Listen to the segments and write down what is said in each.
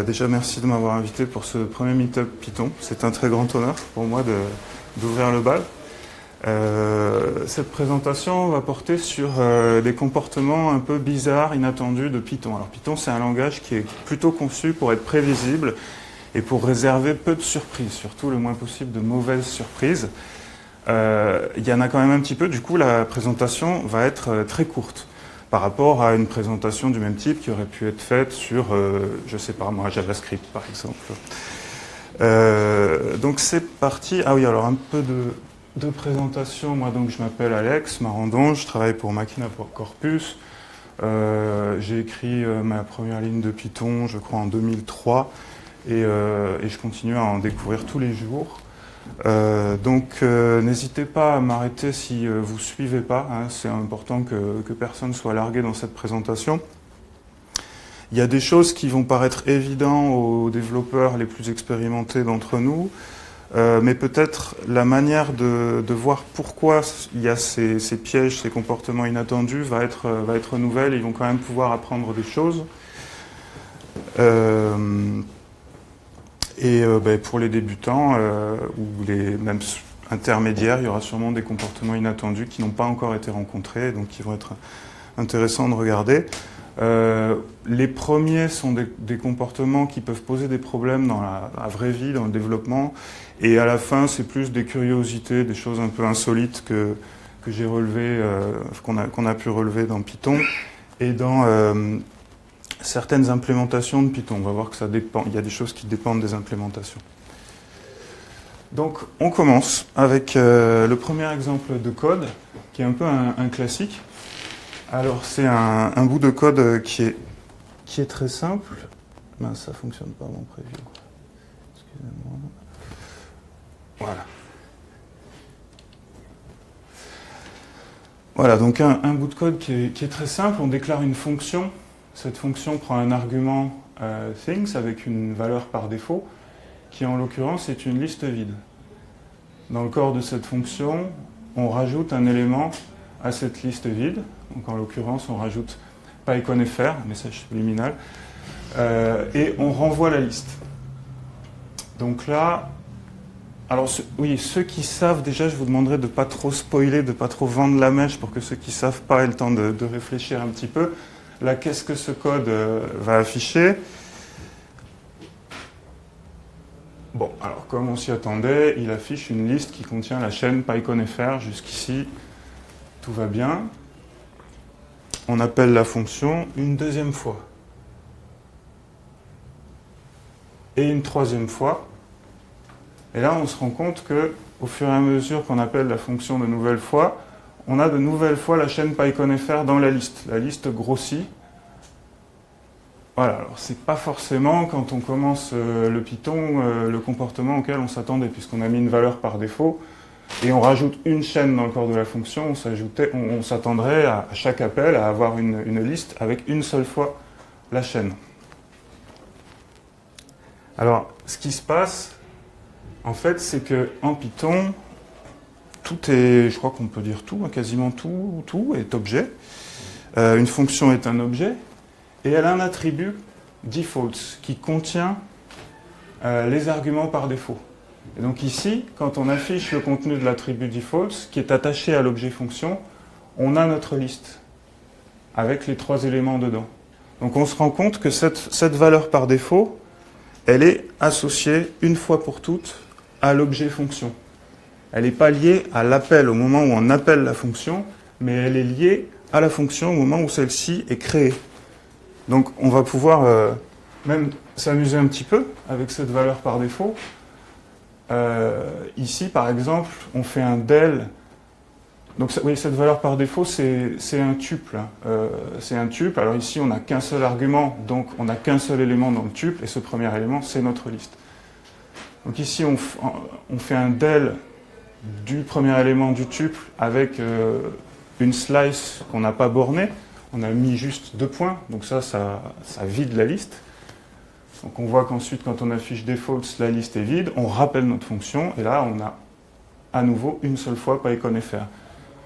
Déjà, merci de m'avoir invité pour ce premier Meetup Python. C'est un très grand honneur pour moi d'ouvrir le bal. Cette présentation va porter sur des comportements un peu bizarres, inattendus de Python. Alors Python, c'est un langage qui est plutôt conçu pour être prévisible et pour réserver peu de surprises, surtout le moins possible de mauvaises surprises. Il y en a quand même un petit peu, du coup la présentation va être très courte par rapport à une présentation du même type qui aurait pu être faite sur, je sais pas moi, JavaScript par exemple. Donc c'est parti. Ah oui, alors un peu de présentation. Moi donc je m'appelle Alex Marandon, je travaille pour Machina Corpus. J'ai écrit ma première ligne de Python, je crois en 2003, et je continue à en découvrir tous les jours. Donc n'hésitez pas à m'arrêter si vous ne suivez pas, hein, c'est important que personne soit largué dans cette présentation. Il y a des choses qui vont paraître évidentes aux développeurs les plus expérimentés d'entre nous, mais peut-être la manière de voir pourquoi il y a ces pièges, ces comportements inattendus va être nouvelle, ils vont quand même pouvoir apprendre des choses. Pour les débutants ou les même intermédiaires, il y aura sûrement des comportements inattendus qui n'ont pas encore été rencontrés, donc qui vont être intéressants de regarder. Les premiers sont des comportements qui peuvent poser des problèmes dans la vraie vie, dans le développement, et à la fin, c'est plus des curiosités, des choses un peu insolites que j'ai relevées, qu'on a pu relever dans Python, et dans certaines implémentations de Python. On va voir que ça dépend. Il y a des choses qui dépendent des implémentations. Donc, on commence avec le premier exemple de code, qui est un peu un classique. Alors, c'est un bout de code qui est très simple. Ben, ça ne fonctionne pas, mon preview. Excusez-moi. Voilà. Voilà, donc un bout de code qui est très simple. On déclare une fonction. Cette fonction prend un argument things avec une valeur par défaut, qui en l'occurrence est une liste vide. Dans le corps de cette fonction, on rajoute un élément à cette liste vide. Donc en l'occurrence, on rajoute PyConFR, message subliminal, et on renvoie la liste. Donc là, alors oui, ceux qui savent déjà, je vous demanderai de ne pas trop spoiler, de ne pas trop vendre la mèche pour que ceux qui ne savent pas aient le temps de réfléchir un petit peu. Là, qu'est-ce que ce code va afficher? Bon, alors comme on s'y attendait, il affiche une liste qui contient la chaîne PyConFR. Jusqu'ici, tout va bien. On appelle la fonction une deuxième fois. Et une troisième fois. Et là, on se rend compte qu'au fur et à mesure qu'on appelle la fonction de nouvelles fois, on a de nouvelles fois la chaîne PyConFR dans la liste. La liste grossit. Voilà, alors c'est pas forcément, quand on commence le Python, le comportement auquel on s'attendait, puisqu'on a mis une valeur par défaut, et on rajoute une chaîne dans le corps de la fonction, on s'attendrait à chaque appel à avoir une liste avec une seule fois la chaîne. Alors, ce qui se passe, en fait, c'est qu'en Python, tout est, je crois qu'on peut dire tout, quasiment tout est objet. Une fonction est un objet, et elle a un attribut defaults qui contient les arguments par défaut. Et donc ici, quand on affiche le contenu de l'attribut defaults qui est attaché à l'objet fonction, on a notre liste avec les 3 éléments dedans. Donc on se rend compte que cette valeur par défaut, elle est associée une fois pour toutes à l'objet fonction. Elle n'est pas liée à l'appel au moment où on appelle la fonction, mais elle est liée à la fonction au moment où celle-ci est créée. Donc on va pouvoir même s'amuser un petit peu avec cette valeur par défaut. Ici, par exemple, on fait un del. Donc oui, cette valeur par défaut, c'est un tuple. C'est un tuple. Alors ici, on n'a qu'un seul argument, donc on n'a qu'un seul élément dans le tuple, et ce premier élément, c'est notre liste. Donc ici, on fait un del du premier élément du tuple avec une slice qu'on n'a pas bornée. On a mis juste 2 points, donc ça vide la liste. Donc on voit qu'ensuite, quand on affiche defaults, la liste est vide, on rappelle notre fonction, et là, on a à nouveau une seule fois PyConFR.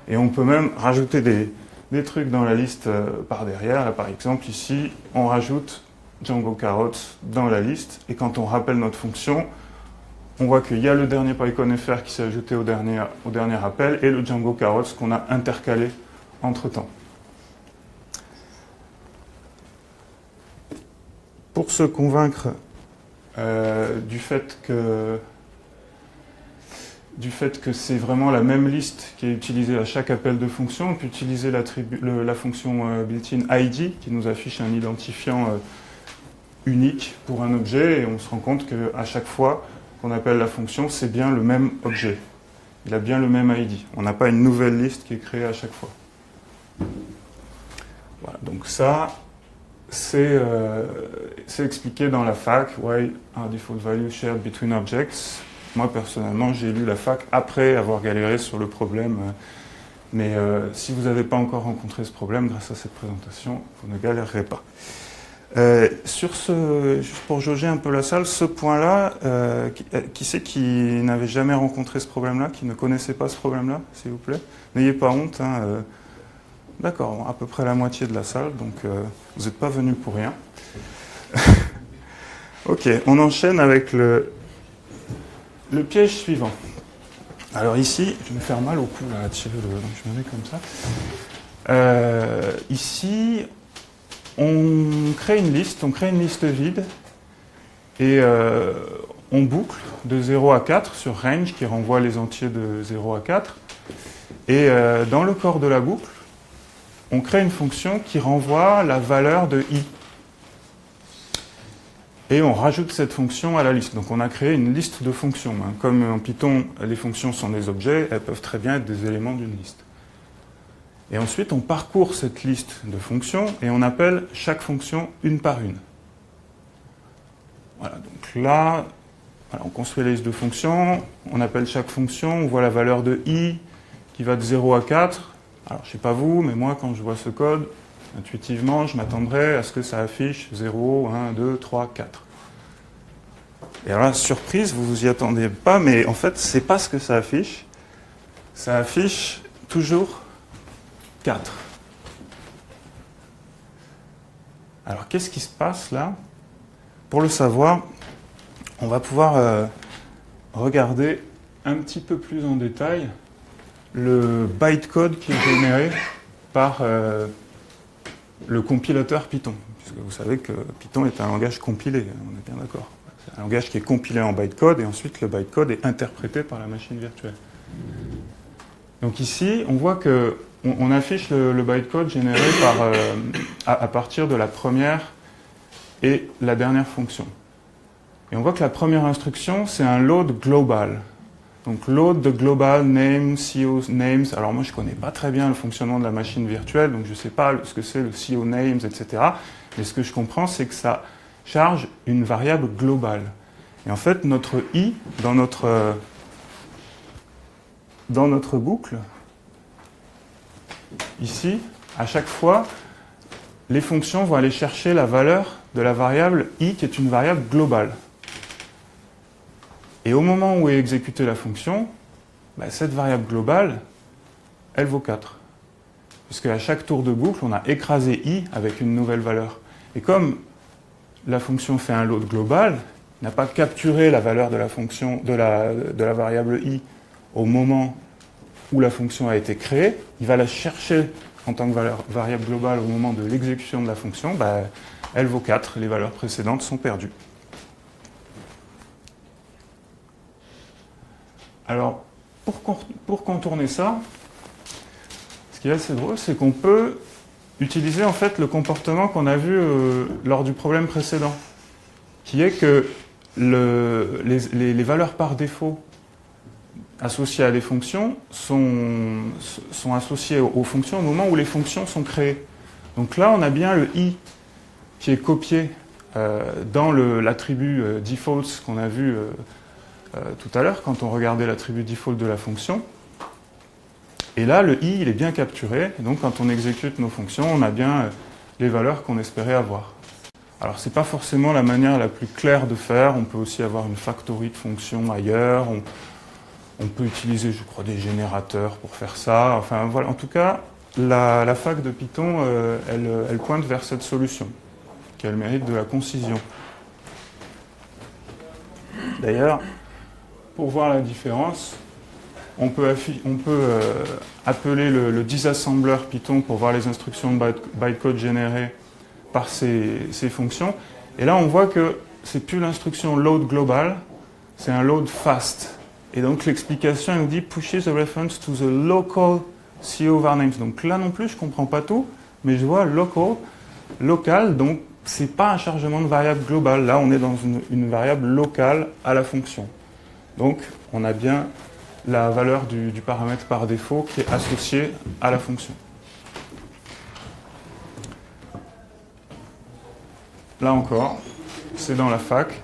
Et on peut même rajouter des trucs dans la liste par derrière. Là, par exemple, ici, on rajoute Django carots dans la liste. Et quand on rappelle notre fonction, on voit qu'il y a le dernier PyCon.fr qui s'est ajouté au dernier appel et le Django carots qu'on a intercalé entre-temps. Pour se convaincre du fait que c'est vraiment la même liste qui est utilisée à chaque appel de fonction, on peut utiliser la fonction built-in ID qui nous affiche un identifiant unique pour un objet et on se rend compte qu'à chaque fois qu'on appelle la fonction, c'est bien le même objet. Il a bien le même ID. On n'a pas une nouvelle liste qui est créée à chaque fois. Voilà, donc ça, c'est expliqué dans la fac. Why are default values shared between objects? Moi, personnellement, j'ai lu la fac après avoir galéré sur le problème. Mais si vous n'avez pas encore rencontré ce problème, grâce à cette présentation, vous ne galérerez pas. Juste pour jauger un peu la salle, ce point-là, qui c'est qui n'avait jamais rencontré ce problème-là, qui ne connaissait pas ce problème-là, s'il vous plaît? N'ayez pas honte. Hein, D'accord, à peu près la moitié de la salle, donc vous n'êtes pas venus pour rien. Ok, on enchaîne avec le piège suivant. Alors ici, je vais me faire mal au cou là, à tirer donc je me mets comme ça. Ici, on crée une liste vide, et on boucle de 0 à 4 sur range qui renvoie les entiers de 0 à 4. Et dans le corps de la boucle, on crée une fonction qui renvoie la valeur de i. Et on rajoute cette fonction à la liste. Donc on a créé une liste de fonctions. Comme en Python, les fonctions sont des objets, elles peuvent très bien être des éléments d'une liste. Et ensuite, on parcourt cette liste de fonctions et on appelle chaque fonction une par une. Voilà, donc là, voilà, on construit la liste de fonctions, on appelle chaque fonction, on voit la valeur de i qui va de 0 à 4. Alors, je ne sais pas vous, mais moi, quand je vois ce code, intuitivement, je m'attendrais à ce que ça affiche 0, 1, 2, 3, 4. Et alors là, surprise, vous vous y attendez pas, mais en fait, c'est pas ce que ça affiche. Ça affiche toujours 4. Alors, qu'est-ce qui se passe là? Pour le savoir, on va pouvoir regarder un petit peu plus en détail le bytecode qui est généré par le compilateur Python. Puisque vous savez que Python est un langage compilé, on est bien d'accord. C'est un langage qui est compilé en bytecode et ensuite le bytecode est interprété par la machine virtuelle. Donc ici, on voit qu'on affiche le bytecode généré à partir de la première et la dernière fonction. Et on voit que la première instruction, c'est un load global. Donc load the global name, CO names. Alors moi, je ne connais pas très bien le fonctionnement de la machine virtuelle, donc je ne sais pas ce que c'est le CO names, etc. Mais ce que je comprends, c'est que ça charge une variable globale. Et en fait, notre i, dans notre boucle, ici, à chaque fois, les fonctions vont aller chercher la valeur de la variable i, qui est une variable globale. Et au moment où est exécutée la fonction, cette variable globale, elle vaut 4. Puisque à chaque tour de boucle, on a écrasé i avec une nouvelle valeur. Et comme la fonction fait un load global, n'a pas capturé la valeur de la fonction de la variable i au moment où la fonction a été créée, il va la chercher en tant que variable globale au moment de l'exécution de la fonction, elle vaut 4, les valeurs précédentes sont perdues. Alors, pour contourner ça, ce qui est assez drôle, c'est qu'on peut utiliser en fait le comportement qu'on a vu lors du problème précédent, qui est que les valeurs par défaut associées à des fonctions sont associées aux fonctions au moment où les fonctions sont créées. Donc là, on a bien le i qui est copié dans l'attribut defaults qu'on a vu tout à l'heure quand on regardait l'attribut default de la fonction. Et là, le i, il est bien capturé. Et donc, quand on exécute nos fonctions, on a bien les valeurs qu'on espérait avoir. Alors, ce n'est pas forcément la manière la plus claire de faire. On peut aussi avoir une factory de fonctions ailleurs. On peut utiliser, je crois, des générateurs pour faire ça. Enfin, voilà. En tout cas, la fac de Python, elle pointe vers cette solution. qui a le mérite de la concision. D'ailleurs, pour voir la différence, on peut appeler le disassembler Python pour voir les instructions de bytecode générées par ces fonctions. Et là, on voit que c'est plus l'instruction load global, c'est un load fast. Et donc l'explication, elle nous dit pushes the reference to the local CO var names. Donc là non plus, je ne comprends pas tout, mais je vois local, donc c'est pas un chargement de variable globale. Là, on est dans une variable locale à la fonction. Donc, on a bien la valeur du paramètre par défaut qui est associée à la fonction. Là encore, c'est dans la fac,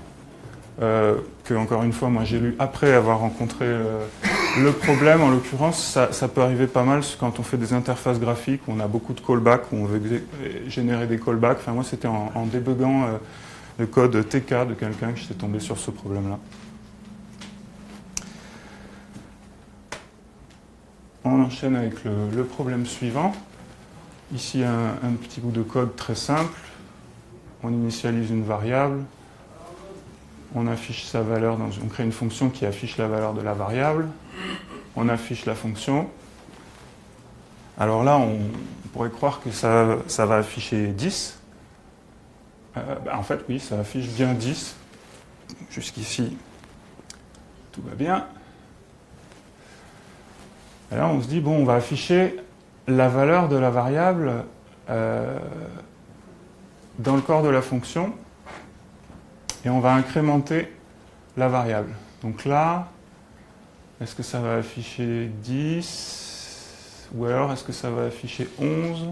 que encore une fois, moi j'ai lu après avoir rencontré le problème. En l'occurrence, ça peut arriver pas mal quand on fait des interfaces graphiques, où on a beaucoup de callbacks, où on veut générer des callbacks. Enfin, moi, c'était en débuguant le code TK de quelqu'un que j'étais tombé sur ce problème-là. On enchaîne avec le problème suivant. Ici, un petit bout de code très simple. On initialise une variable. On affiche sa valeur, on crée une fonction qui affiche la valeur de la variable. On affiche la fonction. Alors là, on pourrait croire que ça va afficher 10. En fait, oui, ça affiche bien 10. Jusqu'ici, tout va bien. Et là, on se dit, bon, on va afficher la valeur de la variable dans le corps de la fonction et on va incrémenter la variable. Donc là, est-ce que ça va afficher 10 ou alors est-ce que ça va afficher 11 ?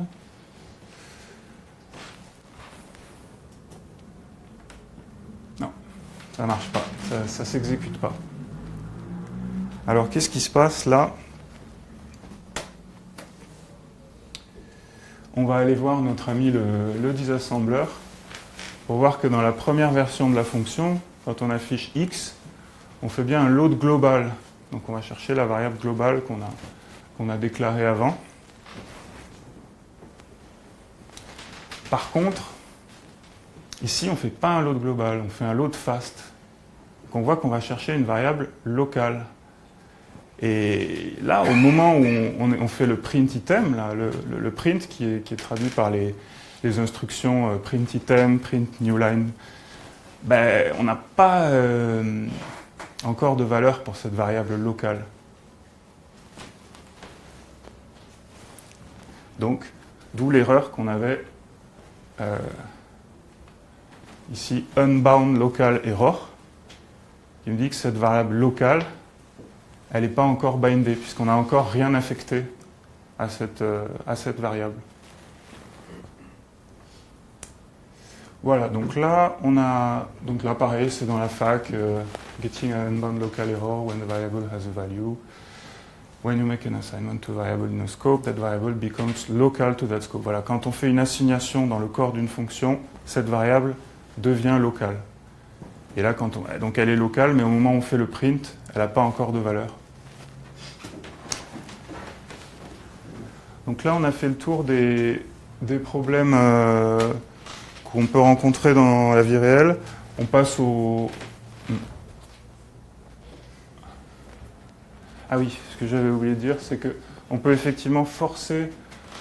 Non, ça ne marche pas, ça ne s'exécute pas. Alors qu'est-ce qui se passe là ? On va aller voir notre ami le disassembler pour voir que dans la première version de la fonction, quand on affiche x, on fait bien un load global. Donc on va chercher la variable globale qu'on a déclarée avant. Par contre, ici on ne fait pas un load global, on fait un load fast. Donc on voit qu'on va chercher une variable locale. Et là, au moment où on fait le print item, là, le print qui est traduit par les instructions print item, print new line, ben, on n'a pas encore de valeur pour cette variable locale. Donc, d'où l'erreur qu'on avait ici, unbound local error, qui me dit que cette variable locale, elle n'est pas encore bindée, puisqu'on n'a encore rien affecté à cette variable. Voilà, donc là, pareil, c'est dans la fac, getting an unbound local error when the variable has a value. When you make an assignment to a variable in a scope, that variable becomes local to that scope. Voilà, quand on fait une assignation dans le corps d'une fonction, cette variable devient locale. Et là, donc elle est locale, mais au moment où on fait le print, elle n'a pas encore de valeur. Donc là, on a fait le tour des problèmes qu'on peut rencontrer dans la vie réelle. On passe au... Ah oui, ce que j'avais oublié de dire, c'est qu'on peut effectivement forcer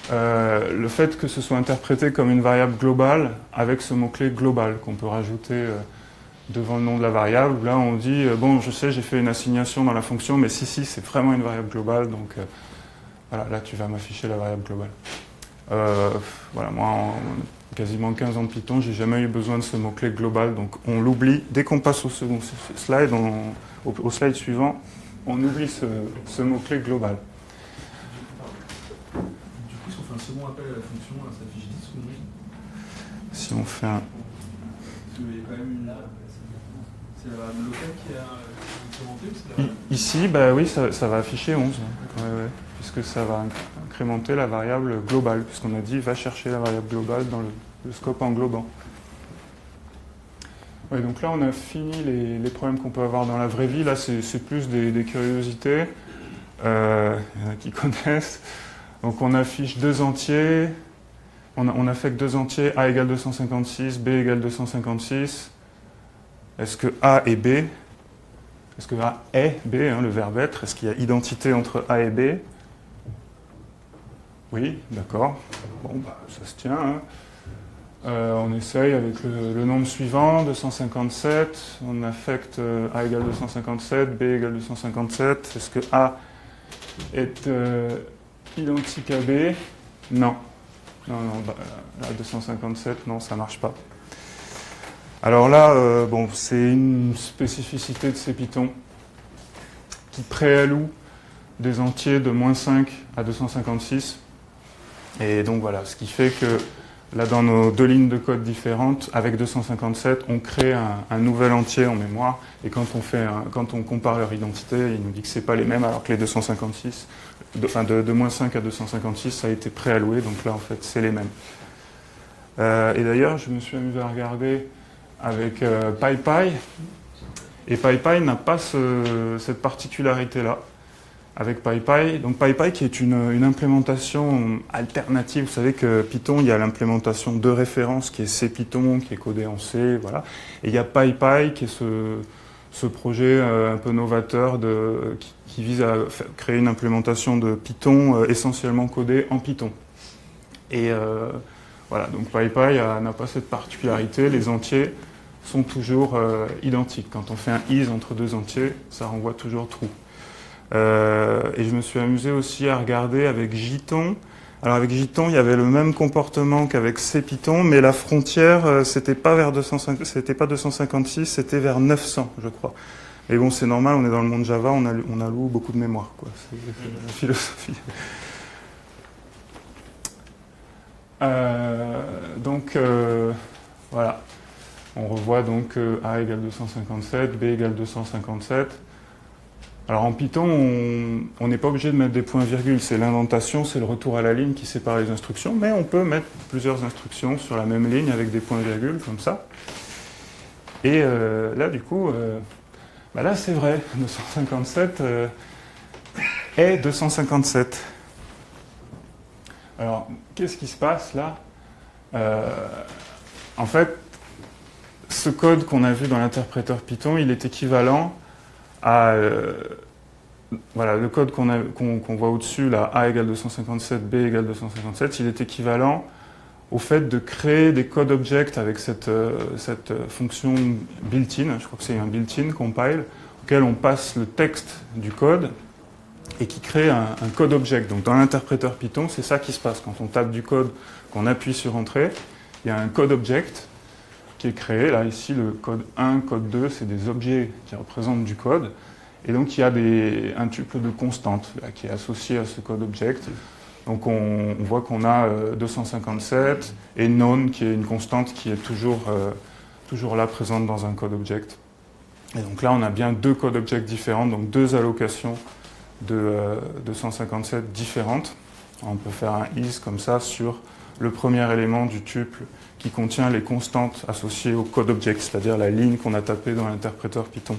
le fait que ce soit interprété comme une variable globale avec ce mot-clé global qu'on peut rajouter devant le nom de la variable. Là, on dit, bon, je sais, j'ai fait une assignation dans la fonction, mais si, c'est vraiment une variable globale, donc voilà, là, tu vas m'afficher la variable globale. Voilà, moi, en quasiment 15 ans de Python, j'ai jamais eu besoin de ce mot-clé global, donc on l'oublie. Dès qu'on passe au second slide, au slide suivant, on oublie ce mot-clé global. Du coup, si on fait un second appel à la fonction, ça affiche 10 ou 11 ? Si on fait un... Parce qu'il y a quand même une... C'est la variable locale qui est incrémentée ou c'est la variable... Ici, bah oui, ça va afficher 11, ouais, puisque ça va incrémenter la variable globale, puisqu'on a dit va chercher la variable globale dans le scope englobant. Ouais, donc là, on a fini les problèmes qu'on peut avoir dans la vraie vie. Là, c'est plus des curiosités. Il y en a qui connaissent. Donc on affiche deux entiers. on affecte deux entiers, A égale 256, B égale 256. Est-ce que A et B, est-ce que A est B, le verbe être, est-ce qu'il y a identité entre A et B? Oui, d'accord. Bon, ça se tient. Hein. On essaye avec le nombre suivant, 257. On affecte A égale 257, B égale 257. Est-ce que A est identique à B? Non. Non, là, 257, non, ça ne marche pas. Alors là, c'est une spécificité de CPython qui préalloue des entiers de -5 à 256. Et donc voilà, ce qui fait que là, dans nos deux lignes de code différentes, avec 257, on crée un nouvel entier en mémoire. Et quand on compare leur identité, il nous dit que ce n'est pas les mêmes, alors que les 256, de -5 à 256, ça a été préalloué. Donc là, en fait, c'est les mêmes. Et d'ailleurs, je me suis amusé à regarder avec PyPy. Et PyPy n'a pas cette particularité-là. Avec PyPy. Donc PyPy qui est une implémentation alternative. Vous savez que Python, il y a l'implémentation de référence qui est CPython, qui est codé en C, voilà. Et il y a PyPy qui est ce projet un peu novateur qui vise à créer une implémentation de Python essentiellement codée en Python. Et voilà, donc PyPy n'a pas cette particularité. Les entiers sont toujours identiques. Quand on fait un is entre deux entiers, ça renvoie toujours true. Et je me suis amusé aussi à regarder avec Jython. Alors avec Jython, il y avait le même comportement qu'avec CPython, mais la frontière, c'était pas vers 256, c'était vers 900, je crois. Et bon, c'est normal, on est dans le monde Java, on alloue beaucoup de mémoire, quoi. C'est la philosophie. Voilà. On revoit donc A égale 257, B égale 257. Alors en Python, on n'est pas obligé de mettre des points-virgules, c'est l'indentation, c'est le retour à la ligne qui sépare les instructions, mais on peut mettre plusieurs instructions sur la même ligne avec des points-virgules, comme ça. Et là, du coup, là c'est vrai, 257 est 257. Alors, qu'est-ce qui se passe là? En fait, ce code qu'on a vu dans l'interpréteur Python, il est équivalent à voilà, le code qu'on voit au-dessus, là, A égale 257, B égale 257, il est équivalent au fait de créer des code objects avec cette fonction built-in, je crois que c'est un built-in compile, auquel on passe le texte du code et qui crée un code object. Donc dans l'interpréteur Python, c'est ça qui se passe. Quand on tape du code, qu'on appuie sur Entrée, il y a un code object qui est créé. Là, ici, le code 1, code 2, c'est des objets qui représentent du code. Et donc, il y a un tuple de constantes là, qui est associé à ce code object. Donc, on voit qu'on a 257 et known, qui est une constante qui est toujours là, présente dans un code object. Et donc là, on a bien deux code objects différents, donc deux allocations de 257 différentes. On peut faire un is comme ça sur le premier élément du tuple qui contient les constantes associées au code object, c'est-à-dire la ligne qu'on a tapée dans l'interpréteur Python.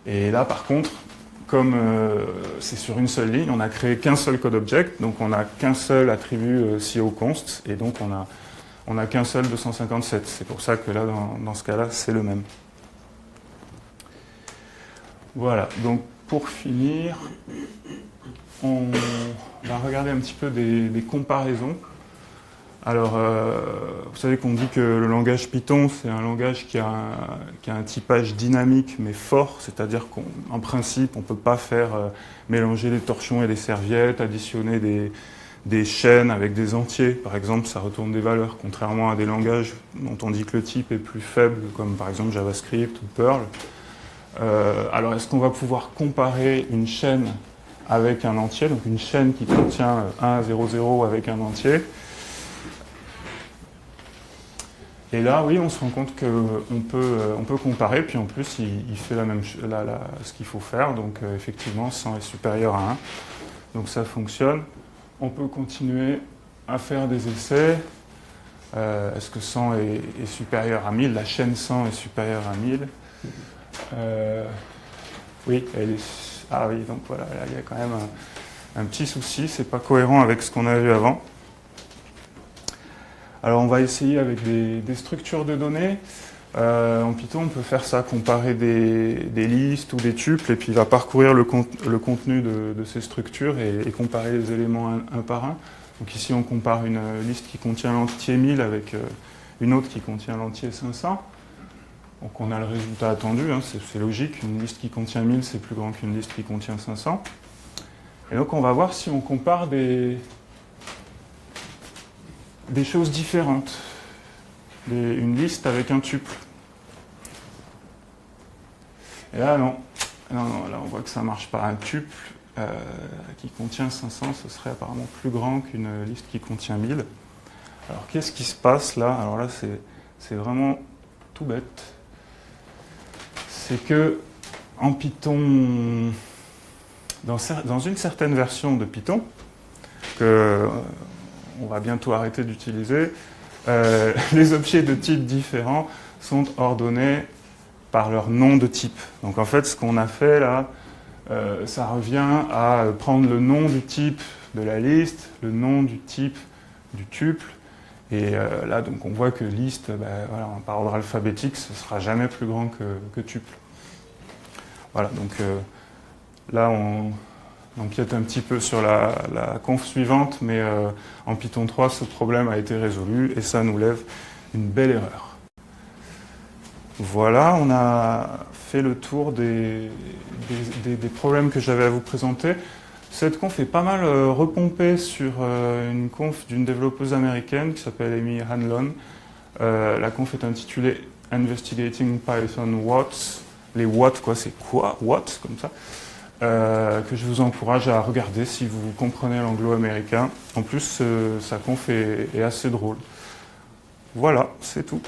Et là, par contre, comme c'est sur une seule ligne, on n'a créé qu'un seul code object, donc on n'a qu'un seul attribut coconst, et donc on n'a qu'un seul 257. C'est pour ça que là, dans ce cas-là, c'est le même. Voilà, donc pour finir, on va regarder un petit peu des comparaisons. Alors, vous savez qu'on dit que le langage Python, c'est un langage qui a un typage dynamique mais fort, c'est-à-dire qu'en principe, on ne peut pas faire mélanger des torchons et des serviettes, additionner des chaînes avec des entiers. Par exemple, ça retourne des valeurs, contrairement à des langages dont on dit que le type est plus faible, comme par exemple JavaScript ou Perl. Alors, est-ce qu'on va pouvoir comparer une chaîne avec un entier, donc une chaîne qui contient 1, 0, 0 avec un entier? Et là, oui, on se rend compte qu'on peut comparer, puis en plus, il fait ce qu'il faut faire, donc effectivement, 100 est supérieur à 1. Donc ça fonctionne. On peut continuer à faire des essais. Est-ce que 100 est supérieur à 1000? La chaîne 100 est supérieure à 1000. Oui, elle est... Ah oui, donc voilà, là, il y a quand même un petit souci, c'est pas cohérent avec ce qu'on a vu avant. Alors on va essayer avec des structures de données. En Python, on peut faire ça, comparer des listes ou des tuples, et puis il va parcourir le contenu de ces structures et comparer les éléments un par un. Donc ici, on compare une liste qui contient l'entier 1000 avec une autre qui contient l'entier 500. Donc on a le résultat attendu, hein, c'est logique. Une liste qui contient 1000, c'est plus grand qu'une liste qui contient 500. Et donc on va voir si on compare des choses différentes. Une liste avec un tuple. Et là, non. Là, on voit que ça ne marche pas. Un tuple qui contient 500, ce serait apparemment plus grand qu'une liste qui contient 1000. Alors, qu'est-ce qui se passe là? Alors là, c'est vraiment tout bête. C'est que en Python, dans une certaine version de Python, que on va bientôt arrêter d'utiliser, les objets de types différents sont ordonnés par leur nom de type. Donc en fait, ce qu'on a fait là, ça revient à prendre le nom du type de la liste, le nom du type du tuple, et là, donc on voit que liste, voilà, par ordre alphabétique, ce ne sera jamais plus grand que tuple. Voilà, donc là, on empiète un petit peu sur la conf suivante, mais en Python 3, ce problème a été résolu et ça nous lève une belle erreur. Voilà, on a fait le tour des problèmes que j'avais à vous présenter. Cette conf est pas mal repompée sur une conf d'une développeuse américaine qui s'appelle Amy Hanlon. La conf est intitulée Investigating Python Whats. Les what, quoi, c'est quoi? What, comme ça. Que je vous encourage à regarder si vous comprenez l'anglo-américain. En plus, sa conf est assez drôle. Voilà, c'est tout.